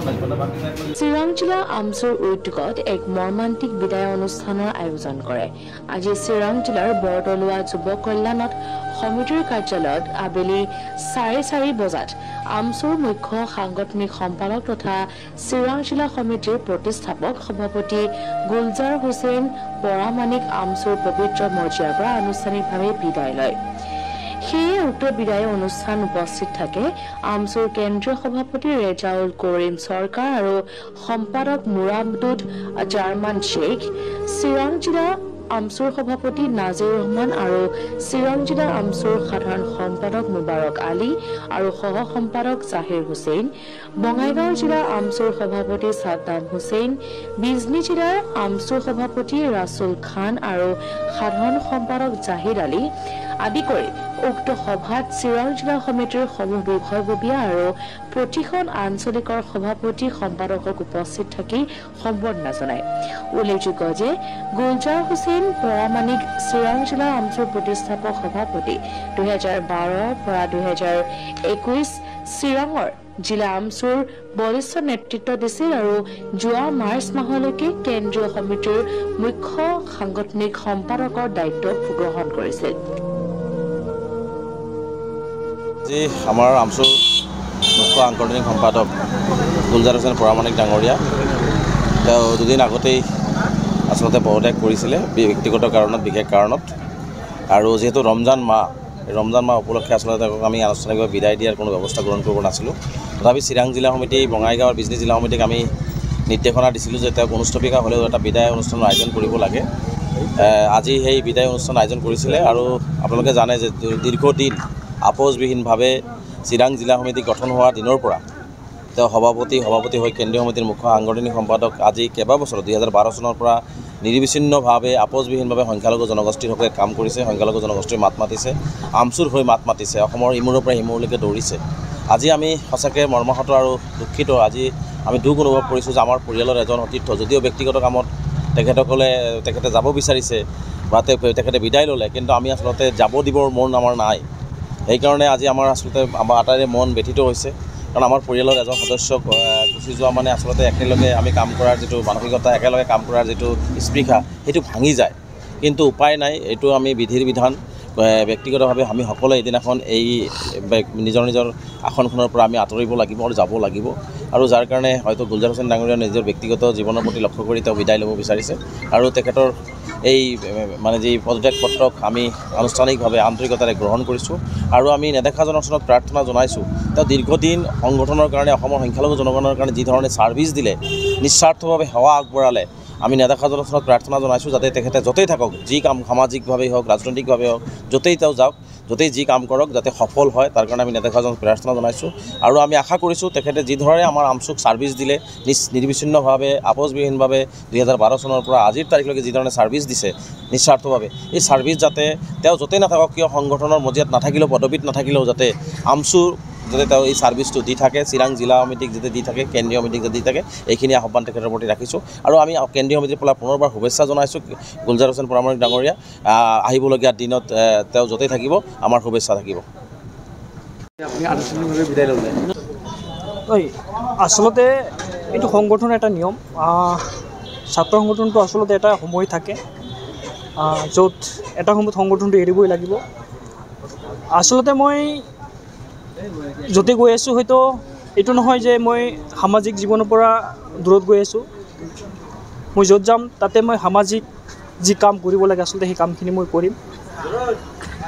চিৰাং জিলা আমচুৰ উদ্যোগত এক মৰ্মান্তিক বিদায় অনুষ্ঠানৰ আয়োজন কৰে। আজি চিৰাং জিলাৰ বৰতলুৱা যুৱ কল্যাণত সমিতিৰ কাৰ্যালয়ত আবেলি 4:30 বজাত আমচুৰ মুখ্য সাংগঠনিক সম্পাদক তথা চিৰাং জিলা সমিতিৰ প্ৰতিষ্ঠাপক সভাপতি গুলজাৰ হুছেইন পৰামানিক আমচুৰ পবিত্ৰ মৰ্যাদাৰ পৰা আনুষ্ঠানিকভাৱে বিদায় লয়। সেয়ে উক্ত বিদায় অনুষ্ঠান উপস্থিত থাকে আমচুৰ কেন্দ্ৰীয় সভাপতি ৰেজাউল কৰিম চৰকাৰ আৰু সম্পাদক মুৰামদুদ জাৰ্মান শ্বেখ, চিৰাং জিলা আমচুৰ সভাপতি নাজিৰ ৰহমান আৰু চিৰাং জিলা আমচুৰ সাধাৰণ সম্পাদক মুবাৰক আলী আৰু সহ সম্পাদক জাহিৰ হুছেইন, বঙাইগাঁও জিলা আমচুৰ সভাপতি সাদ্দাম হুছেইন, বিজনী জিলাৰ আমচুৰ সভাপতি ৰাছুল খান আৰু সাধাৰণ সম্পাদক জাহিদ আলী আদি কৰি উক্ত সভাত চিৰাং জিলা সমিতিৰ সমূহ বিষয়ববীয়া আৰু প্ৰতিখন আঞ্চলিকৰ সভাপতি সম্পাদকক উপস্থিত থাকি সম্বৰ্ধনা জনায়। উল্লেখযোগ্য যে গুলজাৰ হুছেইন পৰামানিক চিৰাং জিলা আমচুৰ প্ৰতিষ্ঠাপক সভাপতি 2012 পৰা 2021 চিৰাঙৰ জিলা আমচুৰ বলিষ্ঠ নেতৃত্ব দিছিল আৰু যোৱা মাৰ্চ মাহলৈকে কেন্দ্ৰীয় সমিতিৰ মুখ্য সাংগঠনিক সম্পাদকৰ দায়িত্ব গ্ৰহণ কৰিছিল। আজি আমাৰ আমচুৰ মুখ্য সাংগঠনিক সম্পাদক গুলজাৰ হুছেইন পৰামানিক ডাঙৰীয়া তেওঁ দুদিন আগতেই আচলতে পদত্যাগ কৰিছিলে ব্যক্তিগত কাৰণত, বিশেষ কাৰণত। আৰু যিহেতু ৰমজান মাহ উপলক্ষে আচলতে তেওঁক আমি আনুষ্ঠানিকভাৱে বিদায় দিয়াৰ কোনো ব্যৱস্থা গ্ৰহণ কৰিব নাছিলোঁ। তথাপি চিৰাং জিলা সমিতি, বঙাইগাঁও আৰু বিজনী জিলা সমিতিক আমি নিৰ্দেশনা দিছিলোঁ যে তেওঁক অনুষ্ঠৱিকা হ'লেও এটা বিদায় অনুষ্ঠানৰ আয়োজন কৰিব লাগে। আজি সেই বিদায় অনুষ্ঠান আয়োজন কৰিছিলে আৰু আপোনালোকে জানে যে দীৰ্ঘদিন আপোচবিহীনভাৱে চিৰাং জিলা সমিতি গঠন হোৱা দিনৰ পৰা তেওঁ সভাপতি হৈ কেন্দ্ৰীয় সমিতিৰ মুখ্য সাংগঠনিক সম্পাদক আজি কেইবাবছৰ 2012 চনৰ পৰা নিৰবিচ্ছিন্নভাৱে আপোচবিহীনভাৱে সংখ্যালঘু জনগোষ্ঠীৰ হকে কাম কৰিছে, সংখ্যালঘু জনগোষ্ঠীৰ মাত মাতিছে, আমচুৰ হৈ মাত মাতিছে, অসমৰ ইমূৰৰ পৰা সিমূৰলৈকে দৌৰিছে। আজি আমি সঁচাকৈ মৰ্মাহত আৰু দুখিত। আজি আমি দুখ অনুভৱ কৰিছোঁ যে আমাৰ পৰিয়ালৰ এজন সতীৰ্থ, যদিও ব্যক্তিগত কামত তেখেতে যাব বিচাৰিছে বা তেখেতে বিদায় ল'লে, কিন্তু আমি আচলতে যাব দিবৰ মন আমাৰ নাই। সেইকাৰণে আজি আমাৰ আচলতে আমাৰ আটাইৰে মন ব্যথিত হৈছে। কাৰণ আমাৰ পৰিয়ালৰ এজন সদস্য গুচি যোৱা মানে আচলতে একেলগে আমি কাম কৰাৰ যিটো মানসিকতা, একেলগে কাম কৰাৰ যিটো স্পৃহা, সেইটো ভাঙি যায়। কিন্তু উপায় নাই, এইটো আমি বিধিৰ বিধান। ব্যক্তিগতভাৱে আমি সকলোৱে এদিনাখন এই নিজৰ আসনখনৰ পৰা আমি আঁতৰিব লাগিব আৰু যাব লাগিব। আৰু যাৰ কাৰণে হয়তো গুলজাৰ হুছেইন ডাঙৰীয়া নিজৰ ব্যক্তিগত জীৱনৰ প্ৰতি লক্ষ্য কৰি তেওঁ বিদায় ল'ব বিচাৰিছে। আৰু তেখেতৰ এই যি পদত্যাগ পত্ৰক আমি আনুষ্ঠানিকভাৱে আন্তৰিকতাৰে গ্ৰহণ কৰিছোঁ আৰু আমি নেদেখা জনচনত প্ৰাৰ্থনা জনাইছোঁ। তেওঁ দীৰ্ঘদিন সংগঠনৰ কাৰণে, অসমৰ সংখ্যালঘু জনগণৰ কাৰণে যি ধৰণে ছাৰ্ভিচ দিলে, নিস্বাৰ্থভাৱে সেৱা আগবঢ়ালে, আমি নেদেখা জনচনত প্ৰাৰ্থনা জনাইছোঁ যাতে তেখেতে য'তেই থাকক, যি কাম সামাজিকভাৱেই হওক, ৰাজনৈতিকভাৱে হওক, য'তেই তেওঁ যাওক, য'তেই যি কাম কৰক, যাতে সফল হয়, তাৰ কাৰণে আমি নেদেখা জনক প্ৰাৰ্থনা জনাইছোঁ। আৰু আমি আশা কৰিছোঁ তেখেতে যি ধৰণে আমাৰ আমচুক ছাৰ্ভিচ দিলে, নিৰবিচ্ছিন্নভাৱে আপোচবিহীনভাৱে 2012 চনৰ পৰা আজিৰ তাৰিখলৈকে যি ধৰণে ছাৰ্ভিচ দিছে নিস্বাৰ্থভাৱে, এই ছাৰ্ভিচ যাতে তেওঁ য'তেই নাথাকক কিয়, সংগঠনৰ মজিয়াত নাথাকিলেও, পদবীত নাথাকিলেও, যাতে আমচুৰ যাতে তেওঁ এই ছাৰ্ভিচটো দি থাকে, চিৰাং জিলা সমিতিক যাতে দি থাকে, কেন্দ্ৰীয় সমিতিক যাতে দি থাকে, এইখিনি আহ্বান তেখেতৰ প্ৰতি ৰাখিছোঁ। আৰু আমি কেন্দ্ৰীয় সমিতিৰ পৰা পুনৰবাৰ শুভেচ্ছা জনাইছোঁ গুলজাৰ হুছেইন পৰামানিক ডাঙৰীয়া। আহিবলগীয়া দিনত তেওঁ য'তেই থাকিব, আমাৰ শুভেচ্ছা থাকিব। আচলতে এইটো সংগঠনৰ এটা নিয়ম। ছাত্ৰ সংগঠনটো আচলতে এটা সময় থাকে য'ত এটা সময়ত সংগঠনটো এৰিবই লাগিব। আচলতে মই য'তে গৈ আছোঁ, হয়তো এইটো নহয় যে মই সামাজিক জীৱনৰ পৰা দূৰত গৈ আছোঁ। মই য'ত যাম তাতে মই সামাজিক যি কাম কৰিব লাগে আচলতে সেই কামখিনি মই কৰিম।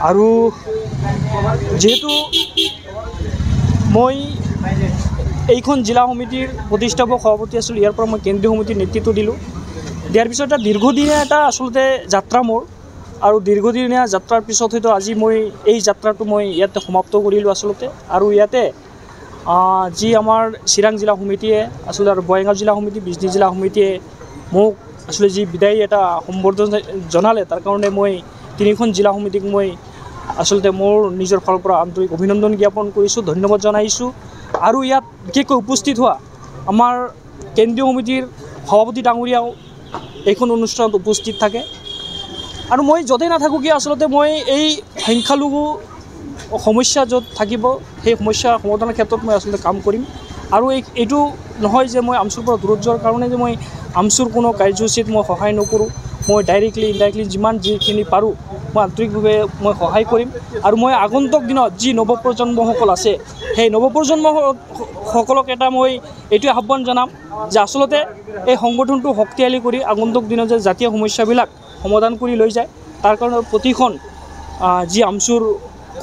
আৰু যিহেতু মই এইখন জিলা সমিতিৰ প্ৰতিষ্ঠাপক সভাপতি আছিলোঁ, ইয়াৰ পৰা মই কেন্দ্ৰীয় সমিতিৰ নেতৃত্ব দিলোঁ। দিয়াৰ পিছত এটা দীৰ্ঘদিনীয়া এটা আচলতে যাত্ৰা মোৰ, আৰু দীৰ্ঘদিনীয়া যাত্ৰাৰ পিছত হয়তো আজি মই এই যাত্ৰাটো মই ইয়াতে সমাপ্ত কৰিলোঁ আচলতে। আৰু ইয়াতে যি আমাৰ চিৰাং জিলা সমিতিয়ে আচলতে আৰু বঙাইগাঁও জিলা সমিতি, বিজনী জিলা সমিতিয়ে মোক আচলতে যি বিদায় এটা সম্বৰ্ধনা জনালে, তাৰ কাৰণে মই তিনিখন জিলা সমিতিক মই আচলতে মোৰ নিজৰ ফালৰ পৰা আন্তৰিক অভিনন্দন জ্ঞাপন কৰিছোঁ, ধন্যবাদ জনাইছোঁ। আৰু ইয়াত বিশেষকৈ উপস্থিত হোৱা আমাৰ কেন্দ্ৰীয় সমিতিৰ সভাপতি ডাঙৰীয়াও এইখন অনুষ্ঠানত উপস্থিত থাকে। আৰু মই য'তেই নাথাকোঁ কিয় আচলতে মই এই সংখ্যালঘু সমস্যা য'ত থাকিব সেই সমস্যা সমাধানৰ ক্ষেত্ৰত মই আচলতে কাম কৰিম। আৰু এইটো নহয় যে মই আমচুৰ পৰা দূৰত যোৱাৰ কাৰণে যে মই আমচুৰ কোনো কাৰ্যসূচীত মই সহায় নকৰোঁ। মই ডাইৰেক্টলি ইনডাইৰেক্টলি যিখিনি পাৰোঁ মই আন্তৰিকভাৱে মই সহায় কৰিম। আৰু মই আগন্তুক দিনত যি নৱপ্ৰজন্মসকল আছে সেই নৱপ্ৰজন্মসকলক এটা মই এইটোৱে আহ্বান জনাম যে আচলতে এই সংগঠনটো শক্তিশালী কৰি আগন্তুক দিনত যে জাতীয় সমস্যাবিলাক সমাধান কৰি লৈ যায় তাৰ কাৰণে প্ৰতিখন যি আমচুৰ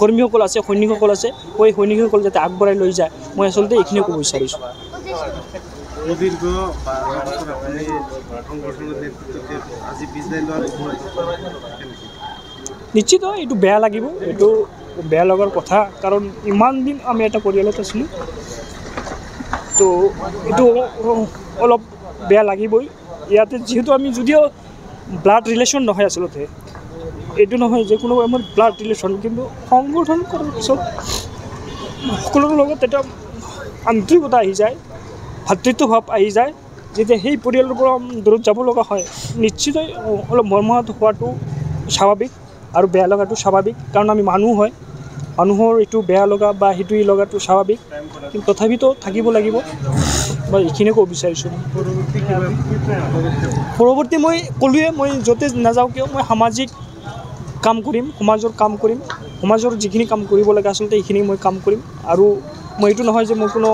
কৰ্মীসকল আছে সৈনিকসকল আছে সেই সৈনিকসকল যাতে আগবঢ়াই লৈ যায় মই আচলতে এইখিনি ক'ব বিচাৰিছোঁ। নিশ্চিত এইটো বেয়া লাগিব, এইটো বেয়া লগাৰ কথা, কাৰণ ইমান দিন আমি এটা পৰিয়ালত আছিলোঁ, তো এইটো অলপ বেয়া লাগিবই। ইয়াতে যিহেতু আমি যদিও ব্লাড ৰিলেশ্যন নহয়, আচলতে এইটো নহয় যে কোনো আমাৰ ব্লাড ৰিলেশ্যন, কিন্তু সংগঠন কৰাৰ পিছত সকলোৰে লগত এটা আন্তৰিকতা আহি যায়, ভাতৃত্বভাৱ আহি যায়। যেতিয়া সেই পৰিয়ালৰ পৰা দূৰত যাব লগা হয় নিশ্চিতই অলপ মৰ্মাহত হোৱাটো স্বাভাৱিক আৰু বেয়া লগাটো স্বাভাৱিক, কাৰণ আমি মানুহ হয়, মানুহৰ এইটো বেয়া লগা বা সেইটো লগাটো স্বাভাৱিক, কিন্তু তথাপিতো থাকিব লাগিব। মই এইখিনিয়ে ক'ব বিচাৰিছোঁ। পৰৱৰ্তী মই ক'লোৱে, মই য'তে নাযাওঁ কিয় মই সামাজিক কাম কৰিম, সমাজৰ কাম কৰিম, সমাজৰ যিখিনি কাম কৰিব লাগে আচলতে এইখিনি মই কাম কৰিম। আৰু মই এইটো নহয় যে মই কোনো